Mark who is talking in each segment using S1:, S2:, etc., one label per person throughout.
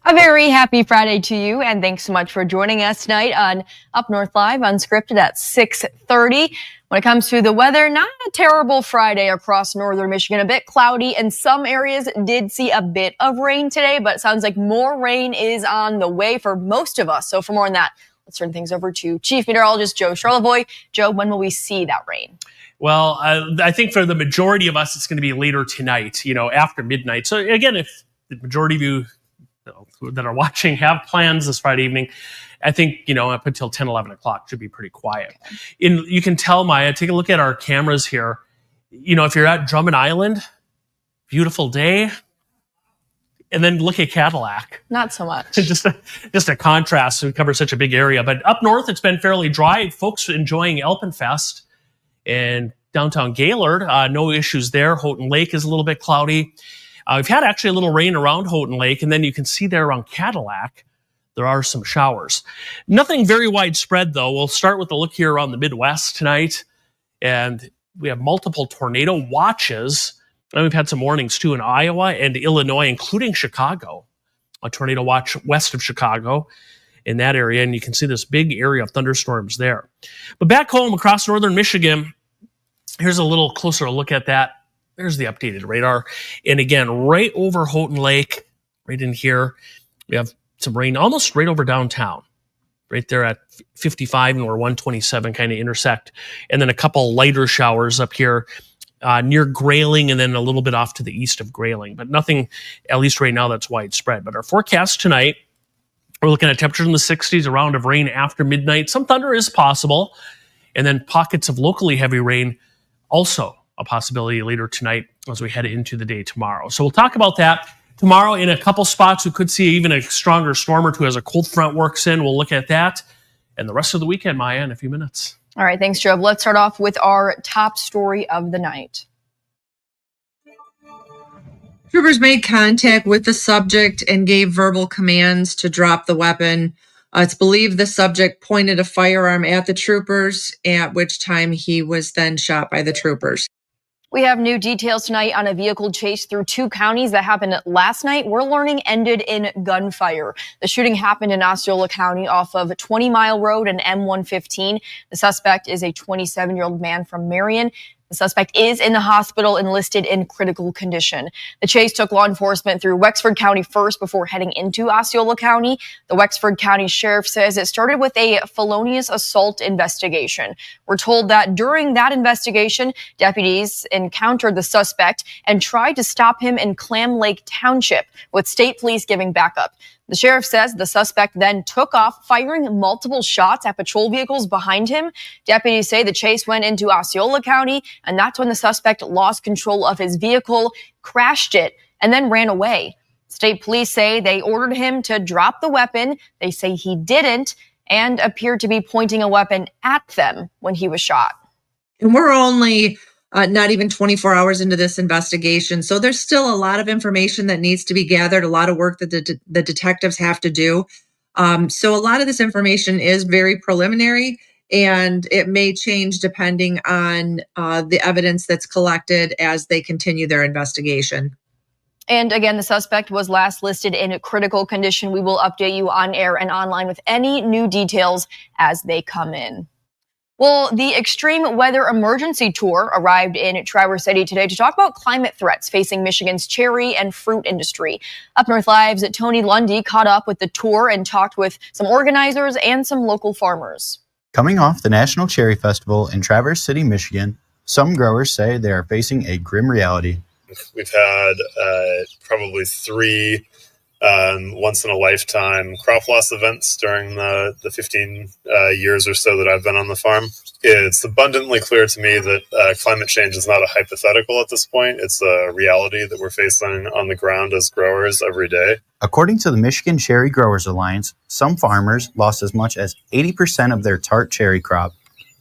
S1: A very happy Friday to you, and thanks so much for joining us tonight on Up North Live Unscripted at 6:30. When it comes to the weather, not a terrible Friday across northern Michigan. A bit cloudy, and some areas did see a bit of rain today, but it sounds like more rain is on the way for most of us. So for more on that, let's turn things over to Chief Meteorologist Joe Charlevoix. Joe, when will we see that rain?
S2: Well, I think for the majority of us, it's going to be later tonight, after midnight. So again, if the majority of you that are watching have plans this Friday evening, I think, up until 10, 11 o'clock should be pretty quiet. Okay. You can tell, Maya, take a look at our cameras here. If you're at Drummond Island, beautiful day. And then look at Cadillac.
S1: Not so much.
S2: just a contrast. We cover such a big area. But up north, it's been fairly dry. Folks enjoying Alpenfest. And downtown Gaylord, no issues there. Houghton Lake is a little bit cloudy. We've had actually a little rain around Houghton Lake, and then you can see there around Cadillac, there are some showers. Nothing very widespread, though. We'll start with a look here around the Midwest tonight, and we have multiple tornado watches. And we've had some warnings, too, in Iowa and Illinois, including Chicago. A tornado watch west of Chicago in that area, and you can see this big area of thunderstorms there. But back home across northern Michigan, here's a little closer look at that. There's the updated radar. And again, right over Houghton Lake, right in here, we have some rain almost right over downtown, right there at 55 and where 127 kind of intersect. And then a couple lighter showers up here near Grayling and then a little bit off to the east of Grayling. But nothing, at least right now, that's widespread. But our forecast tonight, we're looking at temperatures in the 60s, a round of rain after midnight. Some thunder is possible. And then pockets of locally heavy rain also a possibility later tonight as we head into the day tomorrow. So we'll talk about that tomorrow. In a couple spots, we could see even a stronger storm or two as a cold front works in. We'll look at that and the rest of the weekend, Maya, in a few minutes.
S1: All right, thanks, Joe. Let's start off with our top story of the night.
S3: Troopers made contact with the subject and gave verbal commands to drop the weapon. It's believed the subject pointed a firearm at the troopers, at which time he was then shot by the troopers.
S1: We have new details tonight on a vehicle chase through two counties that happened last night. We're learning ended in gunfire. The shooting happened in Osceola County off of 20 Mile Road and M115. The suspect is a 27-year-old man from Marion. The suspect is in the hospital and listed in critical condition. The chase took law enforcement through Wexford County first before heading into Osceola County. The Wexford County Sheriff says it started with a felonious assault investigation. We're told that during that investigation, deputies encountered the suspect and tried to stop him in Clam Lake Township, with state police giving backup. The sheriff says the suspect then took off, firing multiple shots at patrol vehicles behind him. Deputies say the chase went into Osceola County, and that's when the suspect lost control of his vehicle, crashed it, and then ran away. State police say they ordered him to drop the weapon. They say he didn't and appeared to be pointing a weapon at them when he was shot.
S3: And we're only not even 24 hours into this investigation. So there's still a lot of information that needs to be gathered, a lot of work that the detectives have to do. So a lot of this information is very preliminary, and it may change depending on the evidence that's collected as they continue their investigation.
S1: And again, the suspect was last listed in critical condition. We will update you on air and online with any new details as they come in. Well, the Extreme Weather Emergency Tour arrived in Traverse City today to talk about climate threats facing Michigan's cherry and fruit industry. Up North Live's Tony Lundy caught up with the tour and talked with some organizers and some local farmers.
S4: Coming off the National Cherry Festival in Traverse City, Michigan, some growers say they are facing a grim reality.
S5: We've had probably three once-in-a-lifetime crop loss events during the 15 years or so that I've been on the farm. It's abundantly clear to me that climate change is not a hypothetical at this point. It's a reality that we're facing on the ground as growers every day.
S4: According to the Michigan Cherry Growers Alliance, some farmers lost as much as 80% of their tart cherry crop.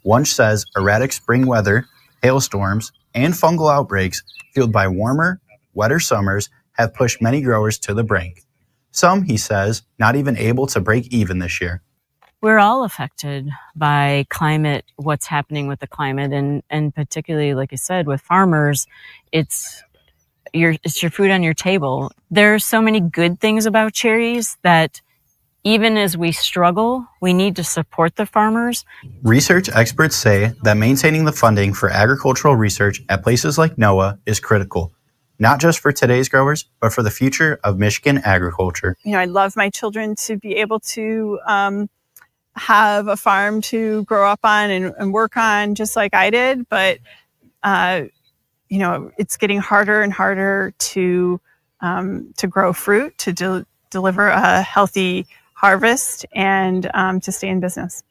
S4: One says erratic spring weather, hailstorms, and fungal outbreaks fueled by warmer, wetter summers have pushed many growers to the brink. Some, he says, not even able to break even this year.
S6: We're all affected by climate, what's happening with the climate, and particularly, like I said, with farmers, it's it's your food on your table. There are so many good things about cherries that even as we struggle, we need to support the farmers.
S4: Research experts say that maintaining the funding for agricultural research at places like NOAA is critical, not just for today's growers, but for the future of Michigan agriculture.
S7: I'd love my children to be able to have a farm to grow up on and work on just like I did. But, it's getting harder and harder to grow fruit, to deliver a healthy harvest, and to stay in business.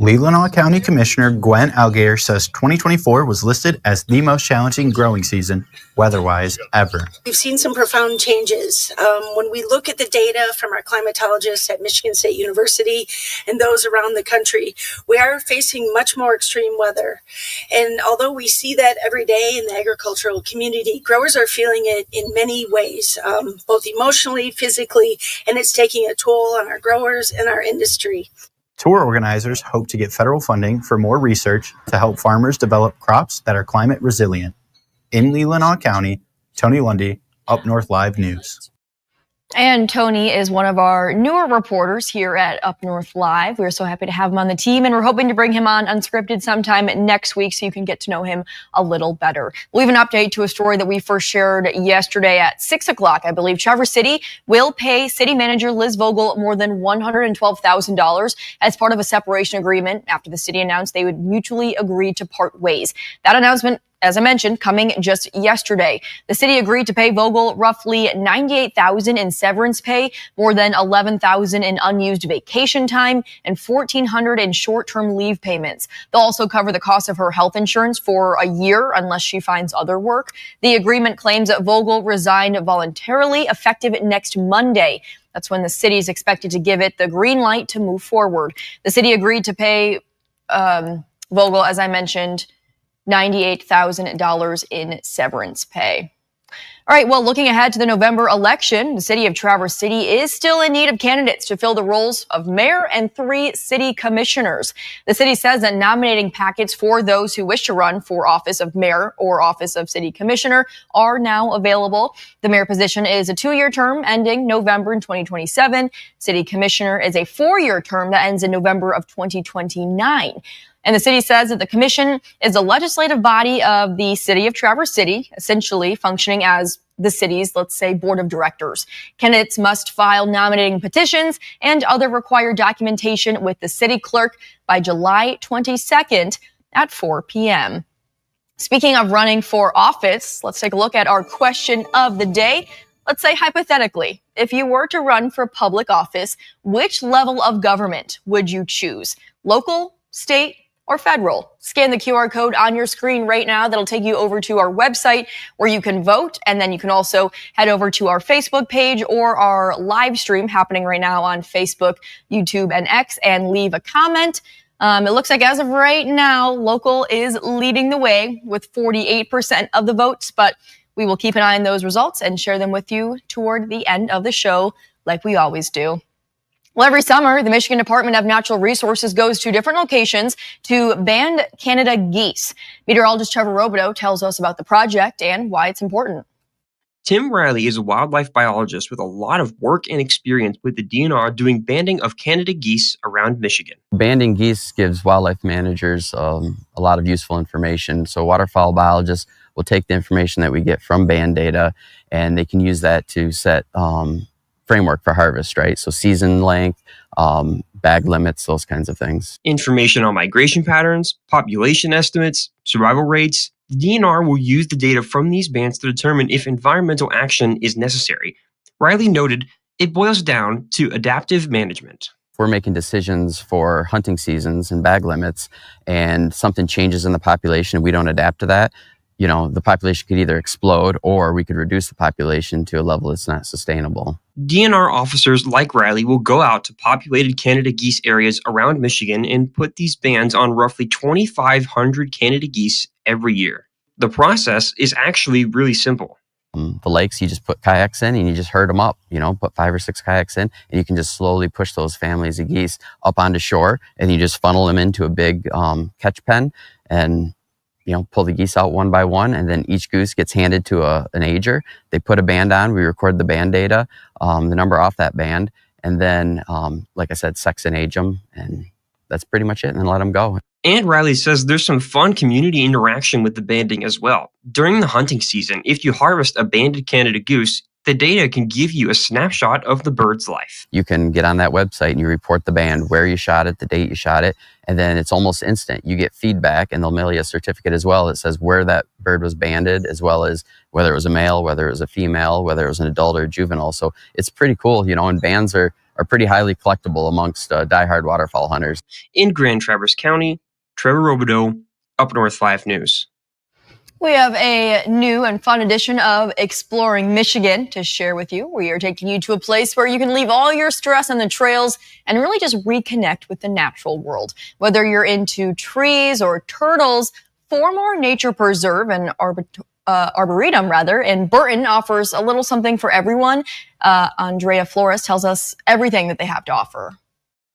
S4: Leelanau County Commissioner Gwen Algair says 2024 was listed as the most challenging growing season, weather-wise, ever.
S8: We've seen some profound changes. When we look at the data from our climatologists at Michigan State University and those around the country, we are facing much more extreme weather. And although we see that every day in the agricultural community, growers are feeling it in many ways, both emotionally, physically, and it's taking a toll on our growers and our industry.
S4: Tour organizers hope to get federal funding for more research to help farmers develop crops that are climate resilient. In Leelanau County, Tony Lundy, UpNorthLive News.
S1: And Tony is one of our newer reporters here at Up North Live. We're so happy to have him on the team, and we're hoping to bring him on Unscripted sometime next week so you can get to know him a little better. We'll have an update to a story that we first shared yesterday at 6 o'clock. I believe Traverse City will pay city manager Liz Vogel more than $112,000 as part of a separation agreement after the city announced they would mutually agree to part ways. That announcement, as I mentioned, coming just yesterday. The city agreed to pay Vogel roughly $98,000 in severance pay, more than $11,000 in unused vacation time, and $1,400 in short-term leave payments. They'll also cover the cost of her health insurance for a year unless she finds other work. The agreement claims that Vogel resigned voluntarily, effective next Monday. That's when the city is expected to give it the green light to move forward. The city agreed to pay Vogel, as I mentioned, $98,000 in severance pay. All right, well, looking ahead to the November election, the city of Traverse City is still in need of candidates to fill the roles of mayor and 3 city commissioners. The city says that nominating packets for those who wish to run for office of mayor or office of city commissioner are now available. The mayor position is a 2-year term ending November in 2027. City commissioner is a 4-year term that ends in November of 2029. And the city says that the commission is a legislative body of the city of Traverse City, essentially functioning as the city's, let's say, board of directors. Candidates must file nominating petitions and other required documentation with the city clerk by July 22nd at 4 p.m. Speaking of running for office, let's take a look at our question of the day. Let's say hypothetically, if you were to run for public office, which level of government would you choose? Local, state, or federal? Scan the QR code on your screen right now. That'll take you over to our website where you can vote. And then you can also head over to our Facebook page or our live stream happening right now on Facebook, YouTube, and X and leave a comment. It looks like as of right now, local is leading the way with 48% of the votes, but we will keep an eye on those results and share them with you toward the end of the show like we always do. Well, every summer, the Michigan Department of Natural Resources goes to different locations to ban Canada geese. Meteorologist Trevor Robideau tells us about the project and why it's important.
S9: Tim Riley is a wildlife biologist with a lot of work and experience with the DNR doing banding of Canada geese around Michigan.
S10: Banding geese gives wildlife managers a lot of useful information. So waterfowl biologists will take the information that we get from band data and they can use that to set framework for harvest, right? So season length, bag limits, those kinds of things.
S9: Information on migration patterns, population estimates, survival rates. The DNR will use the data from these bands to determine if environmental action is necessary. Riley noted it boils down to adaptive management.
S10: We're making decisions for hunting seasons and bag limits, and something changes in the population and we don't adapt to that. The population could either explode or we could reduce the population to a level that's not sustainable.
S9: DNR officers like Riley will go out to populated Canada geese areas around Michigan and put these bans on roughly 2,500 Canada geese every year. The process is actually really simple.
S10: The lakes, you just put kayaks in and you just herd them up, put 5 or 6 kayaks in, and you can just slowly push those families of geese up onto shore and you just funnel them into a big catch pen and pull the geese out one by one, and then each goose gets handed to an ager. They put a band on. We record the band data, the number off that band, and then, like I said, sex and age them, and that's pretty much it, and then let them go.
S9: And Riley says there's some fun community interaction with the banding as well. During the hunting season, if you harvest a banded Canada goose, the data can give you a snapshot of the bird's life.
S10: You can get on that website and you report the band, where you shot it, the date you shot it, and then it's almost instant. You get feedback, and they'll mail you a certificate as well that says where that bird was banded, as well as whether it was a male, whether it was a female, whether it was an adult or a juvenile. So it's pretty cool, and bands are pretty highly collectible amongst diehard waterfowl hunters.
S9: In Grand Traverse County, Trevor Robideau, UpNorthLive News.
S1: We have a new and fun edition of Exploring Michigan to share with you. We are taking you to a place where you can leave all your stress on the trails and really just reconnect with the natural world. Whether you're into trees or turtles, Four Nature Preserve and Arboretum in Burton offers a little something for everyone. Andrea Flores tells us everything that they have to offer.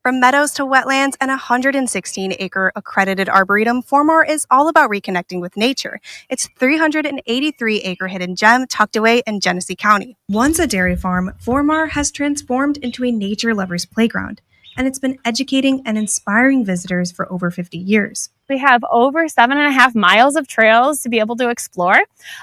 S11: From meadows to wetlands and a 116-acre accredited arboretum, Four is all about reconnecting with nature. It's 383-acre hidden gem tucked away in Genesee County. Once a dairy farm, Four has transformed into a nature lover's playground, and it's been educating and inspiring visitors for over 50 years.
S12: We have over 7.5 miles of trails to be able to explore.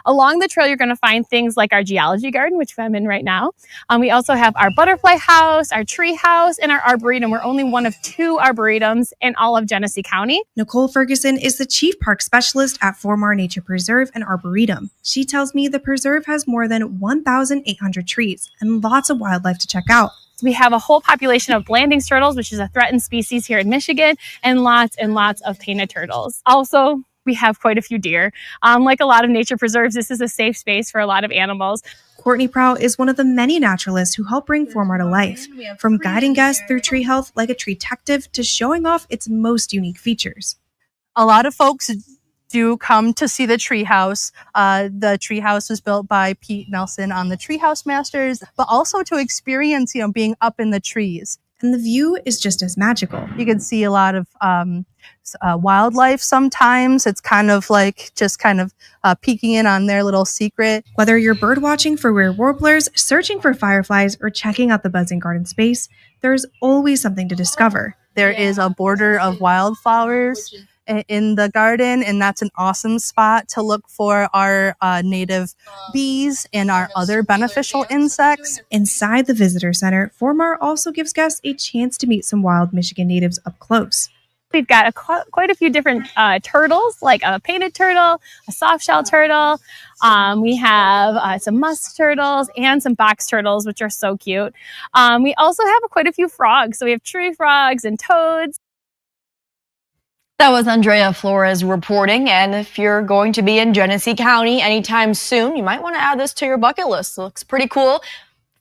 S12: Along the trail, you're going to find things like our geology garden, which I'm in right now. We also have our butterfly house, our tree house, and our arboretum. We're only one of 2 arboretums in all of Genesee County.
S11: Nicole Ferguson is the chief park specialist at Four Nature Preserve and Arboretum. She tells me the preserve has more than 1,800 trees and lots of wildlife to check out.
S12: We have a whole population of Blanding's turtles, which is a threatened species here in Michigan, and lots of painted turtles. Also, we have quite a few deer. Like a lot of nature preserves, this is a safe space for a lot of animals.
S11: Courtney Prow is one of the many naturalists who help bring Four to life, from guiding guests through tree health like a tree detective to showing off its most unique features.
S13: A lot of folks do come to see the treehouse. The treehouse was built by Pete Nelson on the Treehouse Masters, but also to experience, being up in the trees.
S11: And the view is just as magical.
S13: You can see a lot of wildlife sometimes. It's kind of like just peeking in on their little secret.
S11: Whether you're bird watching for rare warblers, searching for fireflies, or checking out the buzzing garden space, there's always something to discover.
S13: There is a border of wildflowers in the garden, and that's an awesome spot to look for our native bees and our other beneficial insects.
S11: Inside the visitor center, Four also gives guests a chance to meet some wild Michigan natives up close.
S12: We've got quite a few different turtles, like a painted turtle, a soft-shell turtle. We have some musk turtles and some box turtles, which are so cute. We also have quite a few frogs. So we have tree frogs and toads.
S1: That was Andrea Flores reporting. And if you're going to be in Genesee County anytime soon, you might want to add this to your bucket list. It looks pretty cool.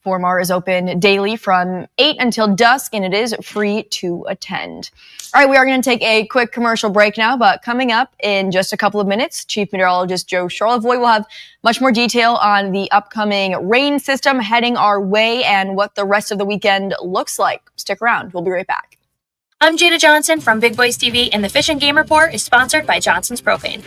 S1: Four is open daily from 8 until dusk, and it is free to attend. All right, we are going to take a quick commercial break now, but coming up in just a couple of minutes, Chief Meteorologist Joe Charlevoix will have much more detail on the upcoming rain system heading our way and what the rest of the weekend looks like. Stick around. We'll be right back.
S14: I'm Jada Johnson from Big Boys TV, and the Fish and Game Report is sponsored by Johnson's Propane.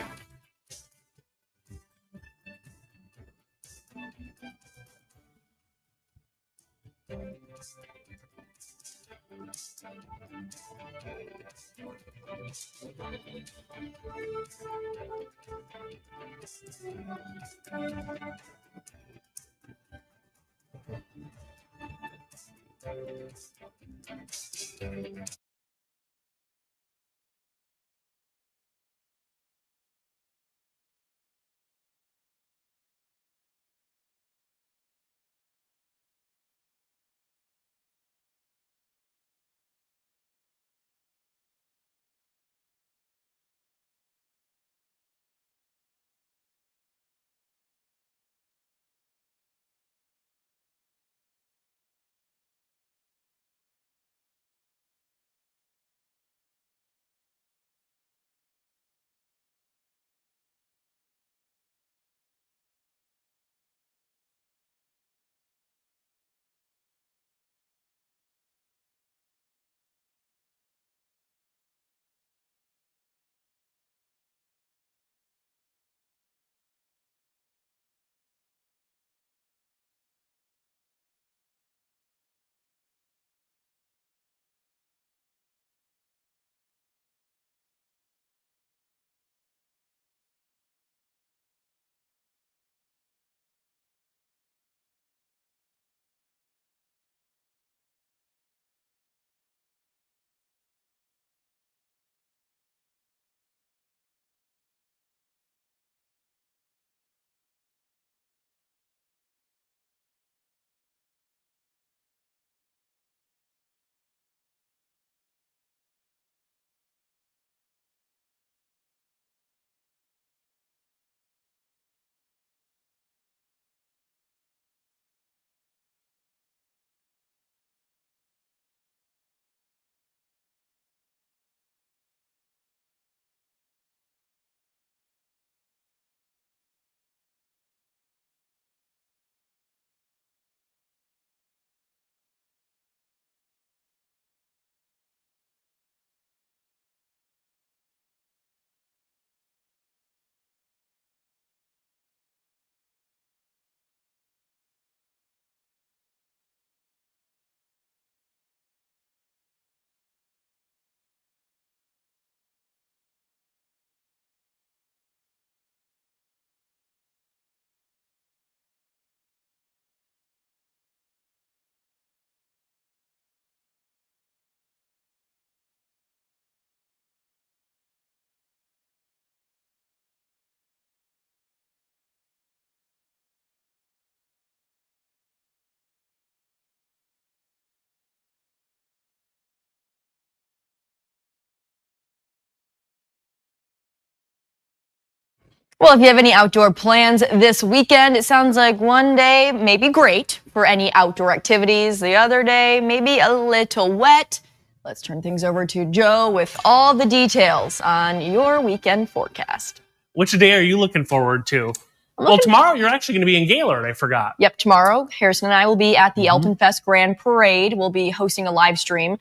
S1: Well, if you have any outdoor plans this weekend, it sounds like one day may be great for any outdoor activities. The other day, maybe a little wet. Let's turn things over to Joe with all the details on your weekend forecast.
S2: Which day are you looking forward to? Well, tomorrow you're actually going to be in Gaylord, I forgot.
S1: Yep, tomorrow, Harrison and I will be at the Elton Fest Grand Parade. We'll be hosting a live stream.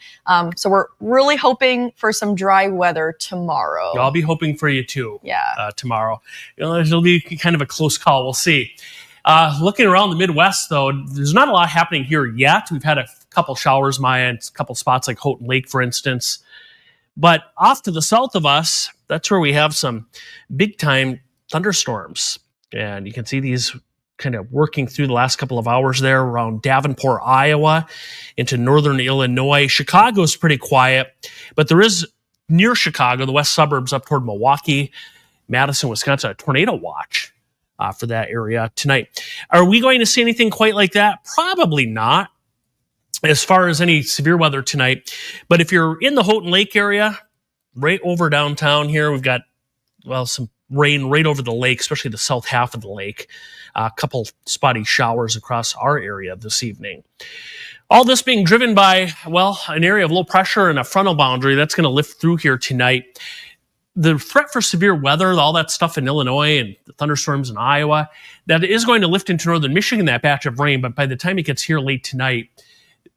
S1: So we're really hoping for some dry weather tomorrow.
S2: I'll be hoping for you too.
S1: Yeah.
S2: Tomorrow. It'll be kind of a close call. We'll see. Looking around the Midwest, though, there's not a lot happening here yet. We've had a couple showers, Maya, and a couple spots like Houghton Lake, for instance. But off to the south of us, that's where we have some big-time thunderstorms. And you can see these kind of working through the last couple of hours there around Davenport, Iowa, into northern Illinois. Chicago's pretty quiet, but there is near Chicago, the west suburbs up toward Milwaukee, Madison, Wisconsin, a tornado watch for that area tonight. Are we going to see anything quite like that? Probably not, as far as any severe weather tonight. But if you're in the Houghton Lake area, right over downtown here, we've got, well, some rain right over the lake, especially the south half of the lake. A couple spotty showers across our area this evening. All this being driven by, well, an area of low pressure and a frontal boundary that's going to lift through here tonight. The threat for severe weather, all that stuff in Illinois and the thunderstorms in Iowa, that is going to lift into northern Michigan, that batch of rain. But by the time it gets here late tonight,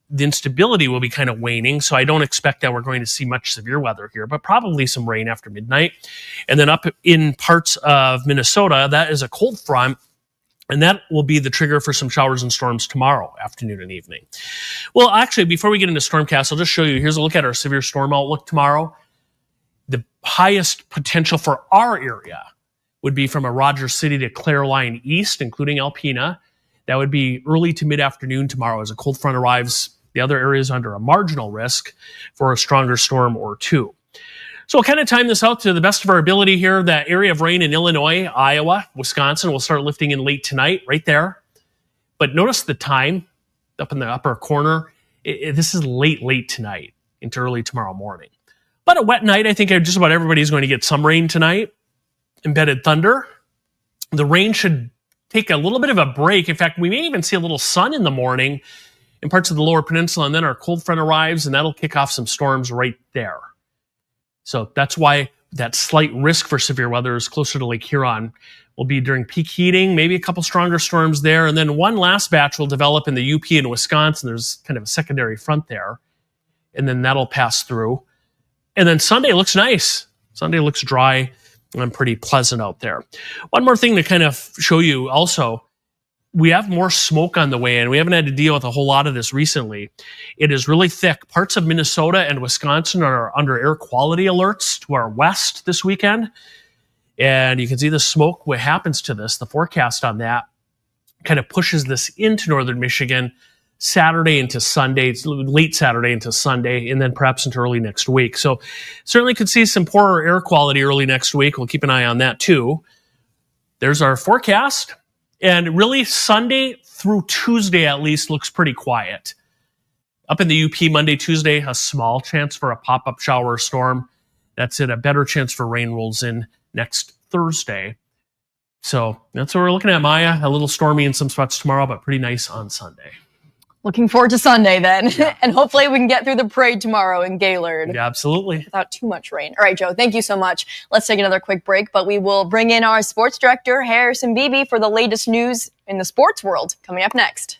S2: the instability will be kind of waning, so I don't expect that we're going to see much severe weather here, but probably some rain after midnight. And then up in parts of Minnesota, that is a cold front, and that will be the trigger for some showers and storms tomorrow afternoon and evening. Well, actually, before we get into Stormcast, I'll just show you, here's a look at our severe storm outlook tomorrow. The highest potential for our area would be from a Rogers City to Clareline East, including Alpena. That would be early to mid-afternoon tomorrow as a cold front arrives. The other areas under a marginal risk for a stronger storm or two. So we'll kind of time this out to the best of our ability here. That area of rain in Illinois, Iowa, Wisconsin will start lifting in late tonight, right there. But notice the time up in the upper corner. This is late tonight into early tomorrow morning. But a wet night, I think just about everybody's going to get some rain tonight. Embedded thunder. The rain should take a little bit of a break. In fact, we may even see a little sun in the morning in parts of the lower peninsula, and then our cold front arrives, and that'll kick off some storms right there. So that's why that slight risk for severe weather is closer to Lake Huron. Will be during peak heating, maybe a couple stronger storms there, and then one last batch will develop in the UP in Wisconsin. There's kind of a secondary front there, and then that'll pass through. And then Sunday looks nice. Sunday looks dry and pretty pleasant out there. One more thing to kind of show you also, we have more smoke on the way in. We haven't had to deal with a whole lot of this recently. It is really thick. Parts of Minnesota and Wisconsin are under air quality alerts to our west this weekend. And you can see the smoke, what happens to this, the forecast on that kind of pushes this into northern Michigan Saturday into Sunday, it's late Saturday into Sunday, and then perhaps into early next week. So certainly could see some poorer air quality early next week. We'll keep an eye on that too. There's our forecast. And really, Sunday through Tuesday at least looks pretty quiet. Up in the UP, Monday, Tuesday, a small chance for a pop-up shower or storm. That's it. A better chance for rain rolls in next Thursday. So that's what we're looking at, Maya. A little stormy in some spots tomorrow, but pretty nice on Sunday.
S1: Looking forward to Sunday then.
S2: Yeah.
S1: And hopefully we can get through the parade tomorrow in Gaylord.
S2: Yeah, absolutely.
S1: Without too much rain. All right, Joe, thank you so much. Let's take another quick break, but we will bring in our sports director, Harrison Beebe, for the latest news in the sports world coming up next.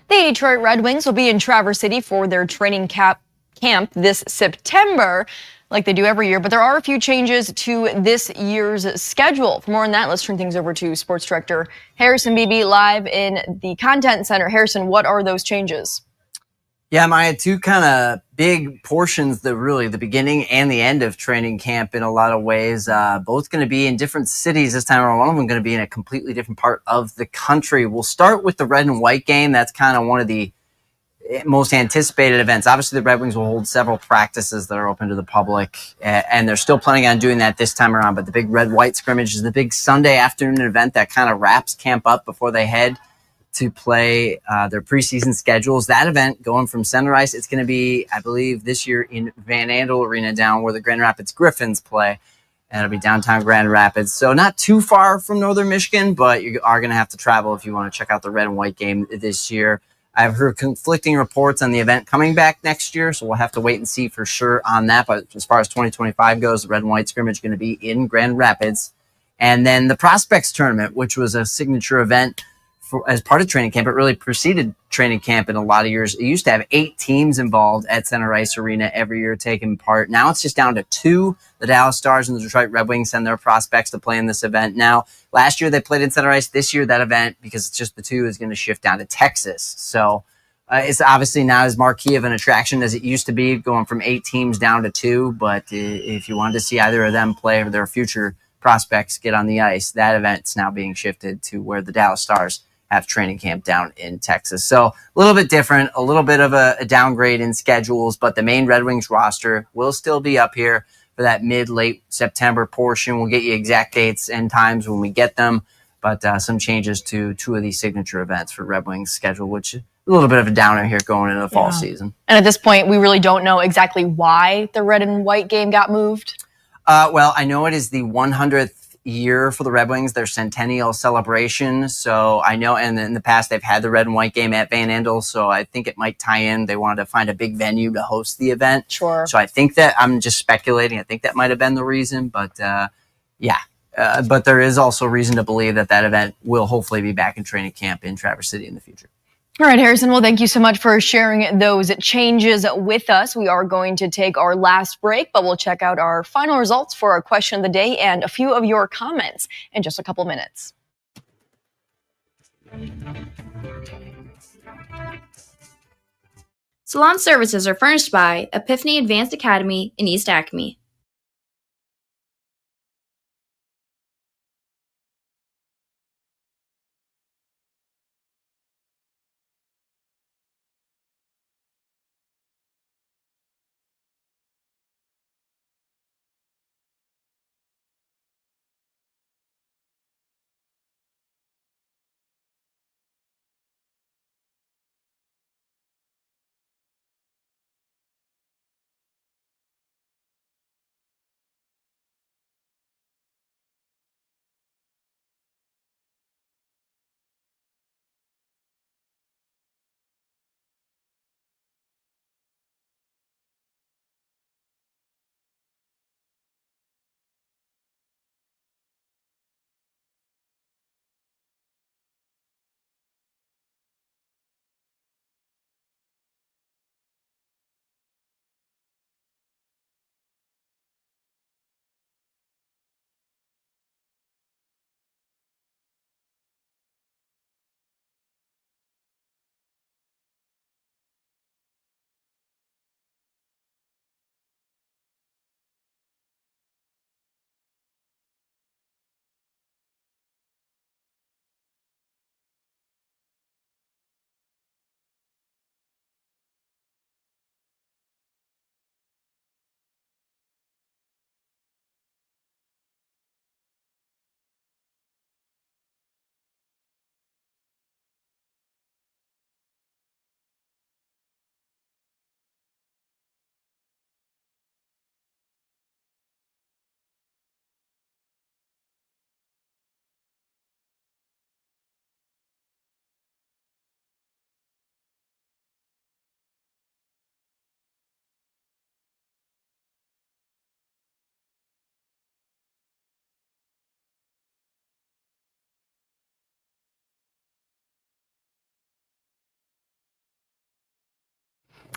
S1: The Detroit Red Wings will be in Traverse City for their training camp this September, like they do every year. But there are a few changes to this year's schedule. For more on that, let's turn things over to Sports Director Harrison Beebe live in the Content Center. Harrison, what are those changes?
S15: Yeah, Maya, two kind of big portions, the beginning and the end of training camp in a lot of ways. Both going to be in different cities this time around. One of them going to be in a completely different part of the country. We'll start with the red and white game. That's kind of one of the most anticipated events. Obviously, the Red Wings will hold several practices that are open to the public, and they're still planning on doing that this time around. But the big red-white scrimmage is the big Sunday afternoon event that kind of wraps camp up before they head to play their preseason schedules. That event going from center ice, it's going to be, I believe, this year in Van Andel Arena down where the Grand Rapids Griffins play. And it'll be downtown Grand Rapids. So not too far from Northern Michigan, but you are going to have to travel if you want to check out the red and white game this year. I've heard conflicting reports on the event coming back next year, so we'll have to wait and see for sure on that. But as far as 2025 goes, the red and white scrimmage is going to be in Grand Rapids. And then the Prospects Tournament, which was a signature event as part of training camp. It really preceded training camp in a lot of years. It used to have 8 teams involved at Center Ice Arena every year taking part. Now it's just down to 2. The Dallas Stars and the Detroit Red Wings send their prospects to play in this event. Now, last year they played in Center Ice. This year that event, because it's just the 2, is going to shift down to Texas. So it's obviously not as marquee of an attraction as it used to be, going from 8 teams down to 2. But if you wanted to see either of them play or their future prospects get on the ice, that event's now being shifted to where the Dallas Stars have training camp down in Texas. So a little bit different, a little bit of a downgrade in schedules, but the main Red Wings roster will still be up here for that mid-late September portion. We'll get you exact dates and times when we get them, but some changes to 2 of these signature events for Red Wings schedule, which is a little bit of a downer here going into the fall season.
S1: And at this point, we really don't know exactly why the red and white game got moved.
S15: Well, I know it is the 100th year for the Red Wings, their centennial celebration. So I know, and in the past they've had the red and white game at Van Andel, so I think it might tie in. They wanted to find a big venue to host the event.
S1: Sure.
S15: So I think that, I'm just speculating, I think that might have been the reason, but but there is also reason to believe that that event will hopefully be back in training camp in Traverse City in the future.
S1: All right, Harrison, well, thank you so much for sharing those changes with us. We are going to take our last break, but we'll check out our final results for our question of the day and a few of your comments in just a couple minutes.
S16: Salon services are furnished by Epiphany Advanced Academy in East Acme.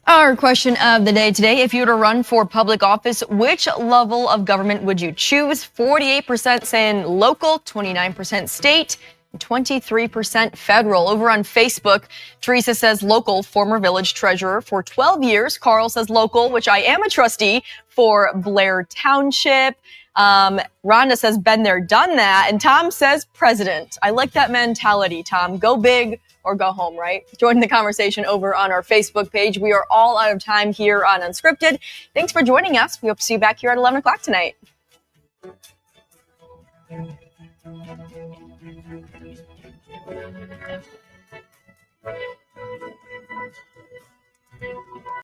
S1: Our question of the day today, if you were to run for public office, which level of government would you choose? 48% saying local, 29% state, and 23% federal. Over on Facebook, Teresa says local, former village treasurer for 12 years. Carl says local, which I am a trustee for Blair Township. Rhonda says been there, done that. And Tom says president. I like that mentality, Tom. Go big or go home, right? Join the conversation over on our Facebook page. We are all out of time here on Unscripted. Thanks for joining us. We hope to see you back here at 11 o'clock tonight.